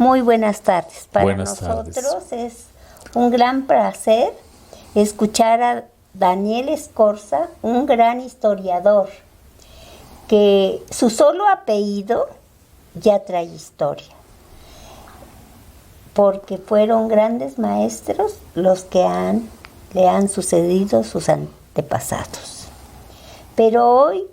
Muy buenas tardes. Para Buenas nosotros tardes. es un gran placer escuchar a Daniel Escorza, un gran historiador, que su solo apellido ya trae historia, porque fueron grandes maestros los que le han sucedido sus antepasados. Pero hoy,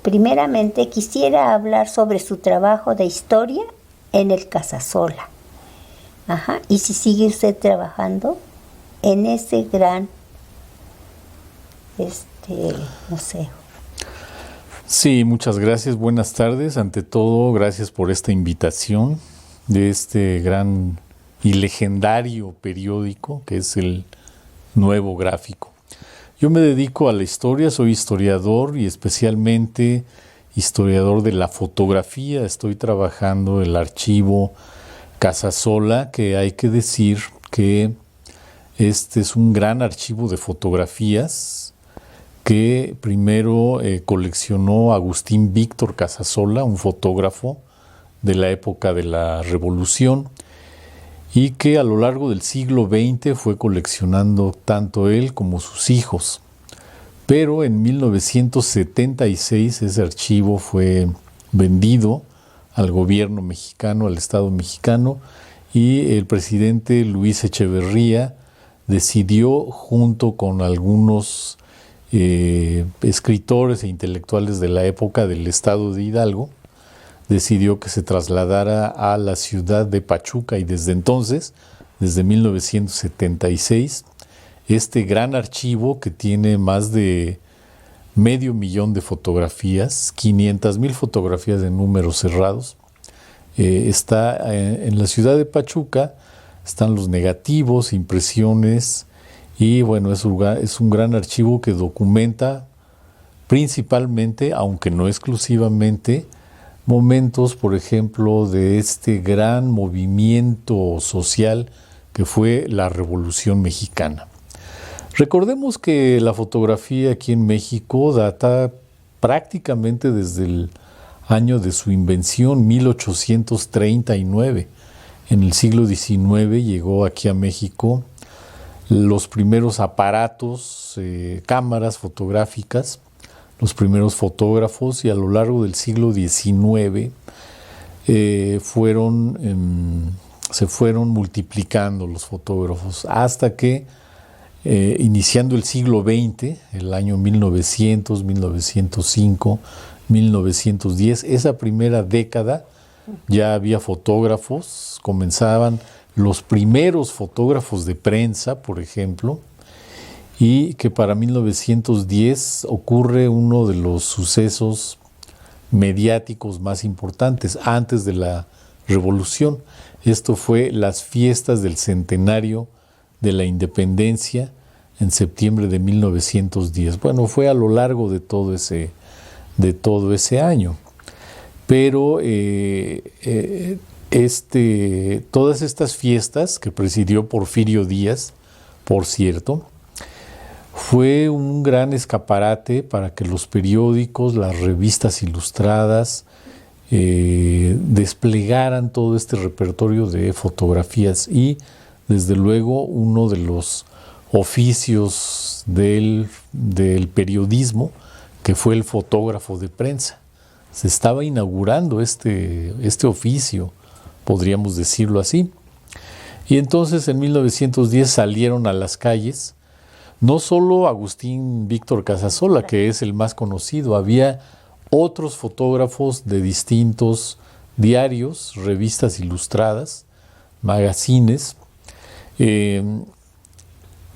primeramente quisiera hablar sobre su trabajo de historia en el Casasola. Y si sigue usted trabajando en ese gran museo. Sí, muchas gracias. Buenas tardes. Ante todo, gracias por esta invitación de este gran y legendario periódico que es el Nuevo Gráfico. Yo me dedico a la historia, soy historiador y especialmente historiador de la fotografía. Estoy trabajando el archivo Casasola, que hay que decir que este es un gran archivo de fotografías que primero coleccionó Agustín Víctor Casasola, un fotógrafo de la época de la Revolución, y que a lo largo del siglo XX fue coleccionando tanto él como sus hijos. Pero en 1976 ese archivo fue vendido al gobierno mexicano, al Estado mexicano, y el presidente Luis Echeverría decidió, junto con algunos escritores e intelectuales de la época del estado de Hidalgo, decidió que se trasladara a la ciudad de Pachuca, y desde entonces, desde 1976, este gran archivo que tiene más de 500,000 de fotografías, 500,000 fotografías de números cerrados, está en la ciudad de Pachuca. Están los negativos, impresiones, y bueno, es un gran archivo que documenta principalmente, aunque no exclusivamente, momentos, por ejemplo, de este gran movimiento social que fue la Revolución Mexicana. Recordemos que la fotografía aquí en México data prácticamente desde el año de su invención, 1839. En el siglo XIX llegó aquí a México los primeros aparatos, cámaras fotográficas, los primeros fotógrafos, y a lo largo del siglo XIX se fueron multiplicando los fotógrafos hasta que iniciando el siglo XX, el año 1900, 1905, 1910, esa primera década ya había fotógrafos, comenzaban los primeros fotógrafos de prensa, por ejemplo, y que para 1910 ocurre uno de los sucesos mediáticos más importantes antes de la Revolución. Esto fue las fiestas del centenario de la Independencia en septiembre de 1910. Bueno, fue a lo largo de todo ese año. Pero todas estas fiestas que presidió Porfirio Díaz, por cierto, fue un gran escaparate para que los periódicos, las revistas ilustradas, desplegaran todo este repertorio de fotografías, y desde luego uno de los oficios del periodismo, que fue el fotógrafo de prensa. Se estaba inaugurando este oficio, podríamos decirlo así. Y entonces en 1910 salieron a las calles, no solo Agustín Víctor Casasola, que es el más conocido, había otros fotógrafos de distintos diarios, revistas ilustradas, magazines.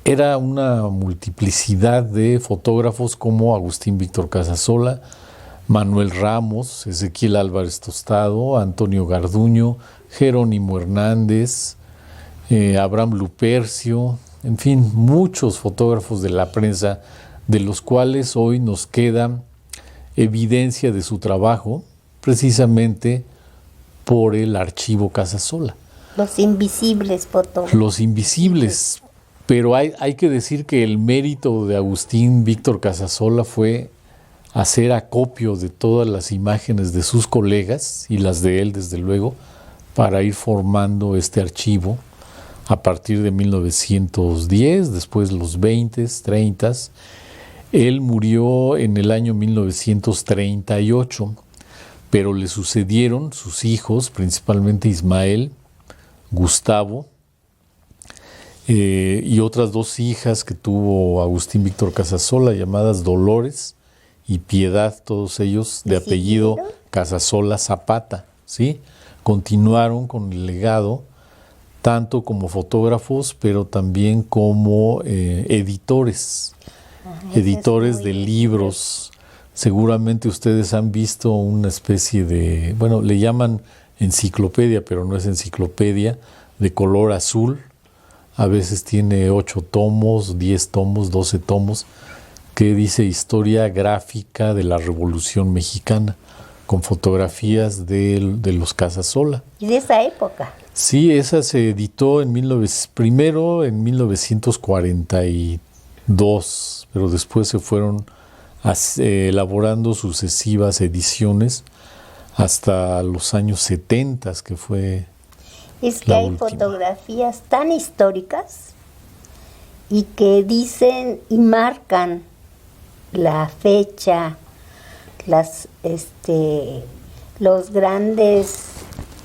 Era una multiplicidad de fotógrafos como Agustín Víctor Casasola, Manuel Ramos, Ezequiel Álvarez Tostado, Antonio Garduño, Jerónimo Hernández, Abraham Lupercio, en fin, muchos fotógrafos de la prensa, de los cuales hoy nos queda evidencia de su trabajo, precisamente por el archivo Casasola. Los invisibles fotógrafos. Los invisibles, pero hay que decir que el mérito de Agustín Víctor Casasola fue hacer acopio de todas las imágenes de sus colegas y las de él, desde luego, para ir formando este archivo a partir de 1910, después los 20, 30. Él murió en el año 1938, pero le sucedieron sus hijos, principalmente Ismael, Gustavo, y otras dos hijas que tuvo Agustín Víctor Casasola, llamadas Dolores y Piedad, todos ellos de apellido Casasola Zapata, ¿sí? Continuaron con el legado, tanto como fotógrafos, pero también como editores de libros. Seguramente ustedes han visto una especie de, bueno, le llaman enciclopedia, pero no es enciclopedia, de color azul. A veces tiene 8 tomos, 10 tomos, 12 tomos, que dice Historia Gráfica de la Revolución Mexicana, con fotografías de los Casasola. ¿Y de esa época? Sí, esa se editó primero en 1942, pero después se fueron elaborando sucesivas ediciones hasta los años 70, que fue Es que hay última. Fotografías tan históricas y que dicen y marcan la fecha, los grandes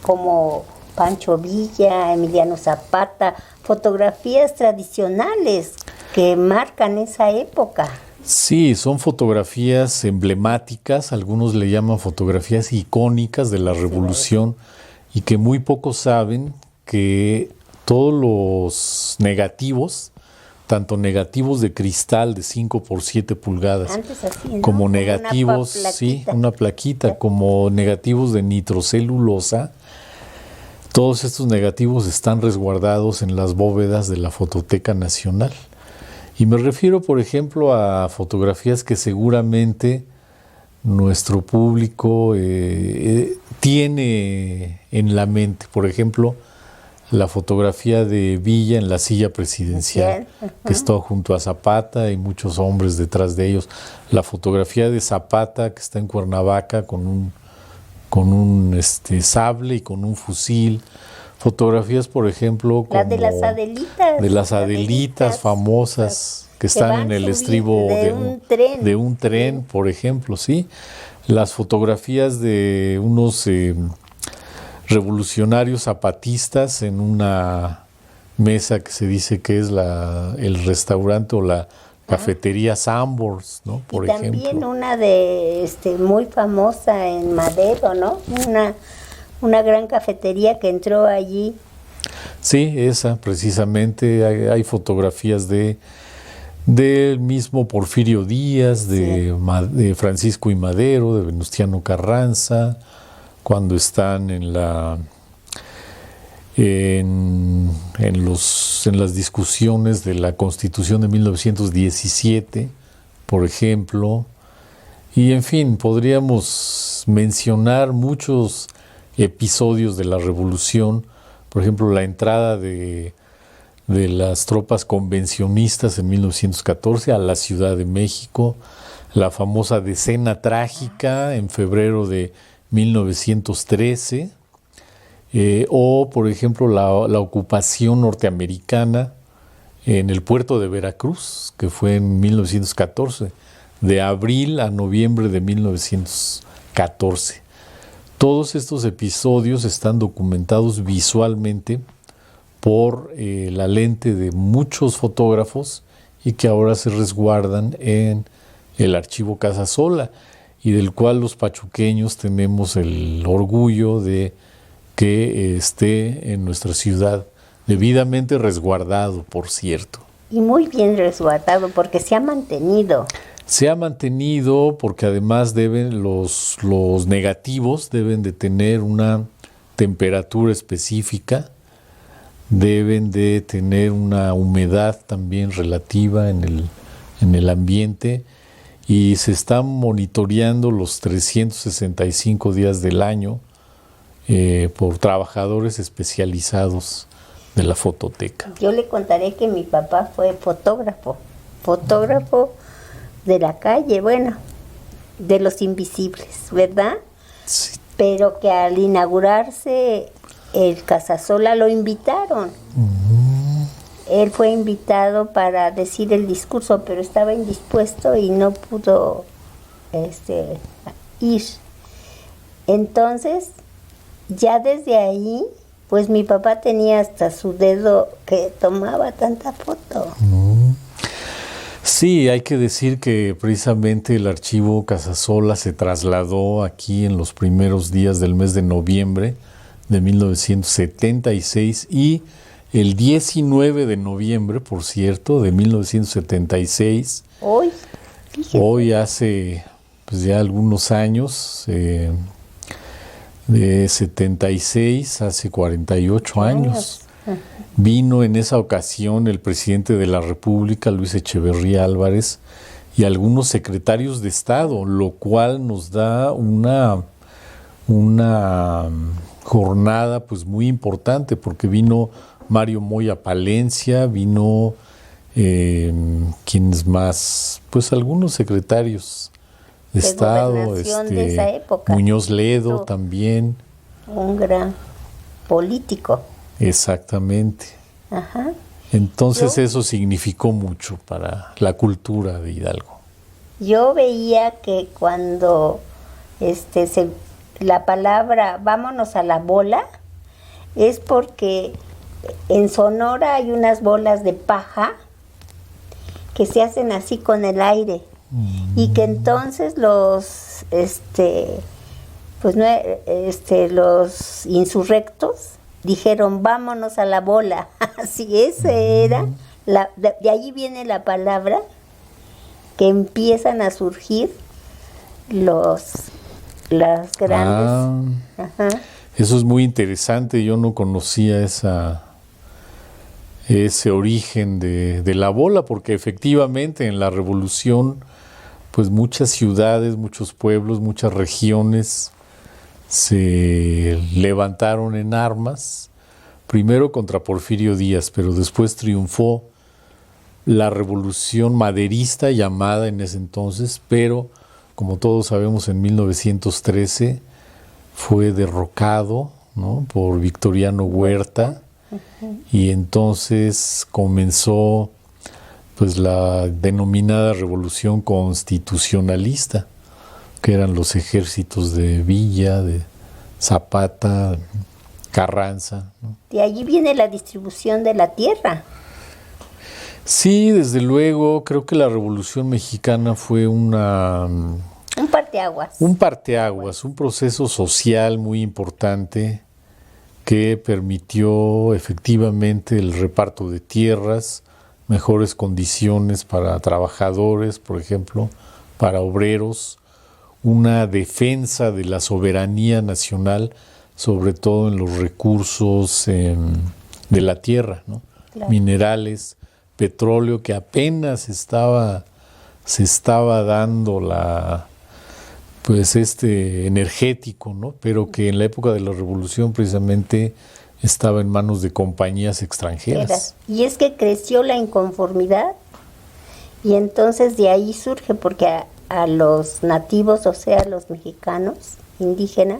como Pancho Villa, Emiliano Zapata, fotografías tradicionales que marcan esa época. Sí, son fotografías emblemáticas, algunos le llaman fotografías icónicas de la Revolución, y que muy pocos saben que todos los negativos, tanto negativos de cristal de 5 por 7 pulgadas, Antes así, ¿no? como negativos, una plaquita, como negativos de nitrocelulosa, todos estos negativos están resguardados en las bóvedas de la Fototeca Nacional. Y me refiero, por ejemplo, a fotografías que seguramente nuestro público tiene en la mente. Por ejemplo, la fotografía de Villa en la silla presidencial, que está junto a Zapata y muchos hombres detrás de ellos. La fotografía de Zapata, que está en Cuernavaca con un sable y con un fusil. Fotografías, por ejemplo, como de las Adelitas. De las Adelitas famosas que están en el estribo de un tren, por ejemplo, ¿sí? Las fotografías de unos revolucionarios zapatistas en una mesa que se dice que es el restaurante o la cafetería Sanborns, ¿no? Por ejemplo. También una de muy famosa en Madero, ¿no? Una gran cafetería que entró allí. Sí, esa precisamente. Hay fotografías del mismo Porfirio Díaz, de Francisco I. Madero, de Venustiano Carranza, cuando están en las discusiones de la Constitución de 1917, por ejemplo. Y en fin, podríamos mencionar muchos episodios de la Revolución, por ejemplo, la entrada de las tropas convencionistas en 1914 a la Ciudad de México, la famosa decena trágica en febrero de 1913, o por ejemplo la ocupación norteamericana en el puerto de Veracruz, que fue en 1914, de abril a noviembre de 1914. Todos estos episodios están documentados visualmente por la lente de muchos fotógrafos y que ahora se resguardan en el archivo Casasola, y del cual los pachuqueños tenemos el orgullo de que esté en nuestra ciudad, debidamente resguardado, por cierto. Y muy bien resguardado, porque se ha mantenido. Se ha mantenido porque además los negativos deben de tener una temperatura específica, deben de tener una humedad también relativa en el ambiente, y se están monitoreando los 365 días del año por trabajadores especializados de la fototeca. Yo le contaré que mi papá fue fotógrafo de la calle, bueno, de los invisibles, ¿verdad? Sí. Pero que al inaugurarse el Casasola lo invitaron. Él fue invitado para decir el discurso, pero estaba indispuesto y no pudo ir. Entonces, ya desde ahí, pues mi papá tenía hasta su dedo que tomaba tanta foto. Sí, hay que decir que precisamente el archivo Casasola se trasladó aquí en los primeros días del mes de noviembre de 1976 y el 19 de noviembre, por cierto, de 1976, hoy hace pues ya algunos años, de 76, hace 48 años. Vino en esa ocasión el presidente de la República, Luis Echeverría Álvarez, y algunos secretarios de Estado, lo cual nos da una jornada pues muy importante, porque vino Mario Moya Palencia, vino quienes más, pues algunos secretarios de Estado, de esa época. Muñoz Ledo también. Un gran político. Exactamente. Ajá. Entonces eso significó mucho para la cultura de Hidalgo. Yo veía que cuando la palabra vámonos a la bola es porque en Sonora hay unas bolas de paja que se hacen así con el aire y que entonces los los insurrectos dijeron vámonos a la bola. Así ese era de allí viene la palabra que empiezan a surgir las grandes. Ajá. Eso es muy interesante. Yo no conocía ese origen de la bola, porque efectivamente en la Revolución pues muchas ciudades, muchos pueblos, muchas regiones se levantaron en armas, primero contra Porfirio Díaz, pero después triunfó la revolución maderista llamada en ese entonces, pero como todos sabemos en 1913 fue derrocado, ¿no?, por Victoriano Huerta, y entonces comenzó pues la denominada revolución constitucionalista, que eran los ejércitos de Villa, de Zapata, Carranza, ¿no? De allí viene la distribución de la tierra. Sí, desde luego, creo que la Revolución Mexicana fue un parteaguas. Un parteaguas, un proceso social muy importante que permitió efectivamente el reparto de tierras, mejores condiciones para trabajadores, por ejemplo, para obreros, una defensa de la soberanía nacional, sobre todo en los recursos de la tierra, ¿no? Claro. Minerales, petróleo, que apenas se estaba dando energético, ¿no? Pero que en la época de la Revolución precisamente estaba en manos de compañías extranjeras. Y es que creció la inconformidad y entonces de ahí surge, porque a los nativos, o sea, a los mexicanos indígenas,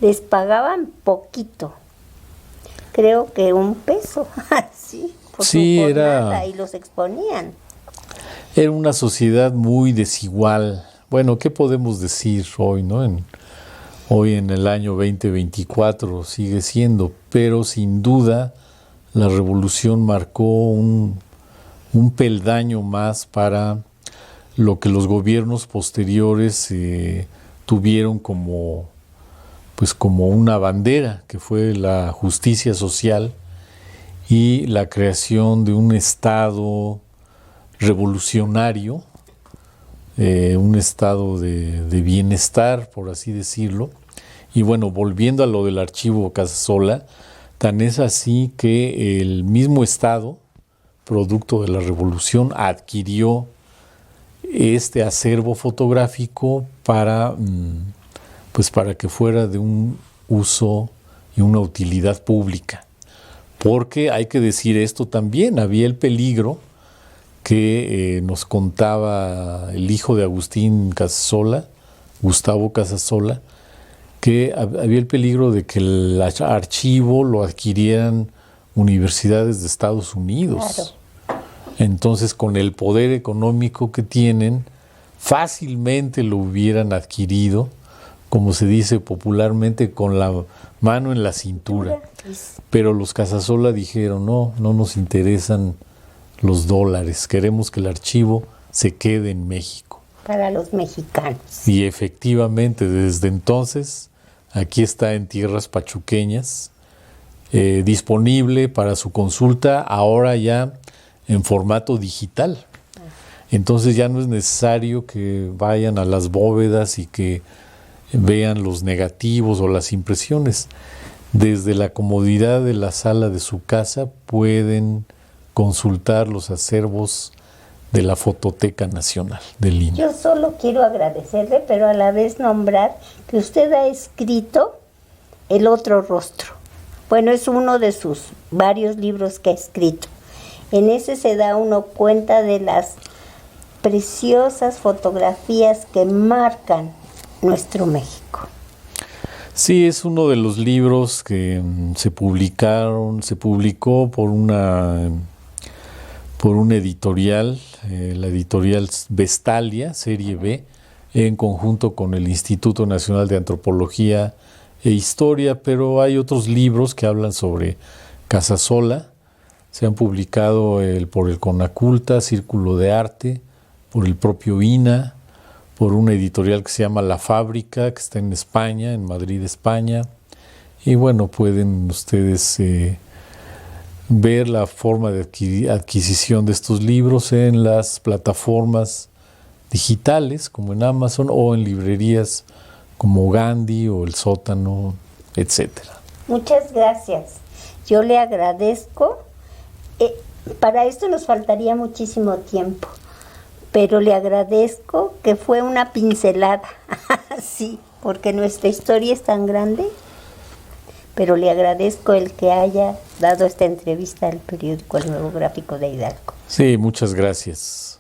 les pagaban poquito, creo que $1, así, por su jornada, y los exponían. Era una sociedad muy desigual. Bueno, ¿qué podemos decir hoy, no? Hoy en el año 2024 sigue siendo, pero sin duda la revolución marcó un peldaño más para lo que los gobiernos posteriores tuvieron como una bandera, que fue la justicia social y la creación de un Estado revolucionario, un estado de bienestar, por así decirlo. Y bueno, volviendo a lo del archivo Casasola, tan es así que el mismo Estado, producto de la revolución, adquirió este acervo fotográfico para que fuera de un uso y una utilidad pública. Porque hay que decir esto también, había el peligro que nos contaba el hijo de Agustín Casasola, Gustavo Casasola, que había el peligro de que el archivo lo adquirieran universidades de Estados Unidos. Claro. Entonces, con el poder económico que tienen, fácilmente lo hubieran adquirido, como se dice popularmente, con la mano en la cintura. Pero los Casasola dijeron, no nos interesan los dólares, queremos que el archivo se quede en México. Para los mexicanos. Y efectivamente, desde entonces, aquí está en tierras pachuqueñas, disponible para su consulta, ahora ya en formato digital. Entonces ya no es necesario que vayan a las bóvedas y que vean los negativos o las impresiones. Desde la comodidad de la sala de su casa pueden consultar los acervos de la Fototeca Nacional de Lima. Yo solo quiero agradecerle, pero a la vez nombrar que usted ha escrito El otro rostro. Bueno, es uno de sus varios libros que ha escrito. En ese se da uno cuenta de las preciosas fotografías que marcan nuestro México. Sí, es uno de los libros que se publicó por una editorial, la editorial Vestalia, Serie B, en conjunto con el Instituto Nacional de Antropología e Historia, pero hay otros libros que hablan sobre Casasola. Se han publicado por el Conaculta, Círculo de Arte, por el propio INA, por una editorial que se llama La Fábrica, que está en España, en Madrid, España. Y bueno, pueden ustedes ver la forma de adquisición de estos libros en las plataformas digitales, como en Amazon, o en librerías como Gandhi o El Sótano, etcétera. Muchas gracias. Yo le agradezco. Para esto nos faltaría muchísimo tiempo, pero le agradezco que fue una pincelada, sí, porque nuestra historia es tan grande, pero le agradezco el que haya dado esta entrevista al periódico El Nuevo Gráfico de Hidalgo. Sí, muchas gracias.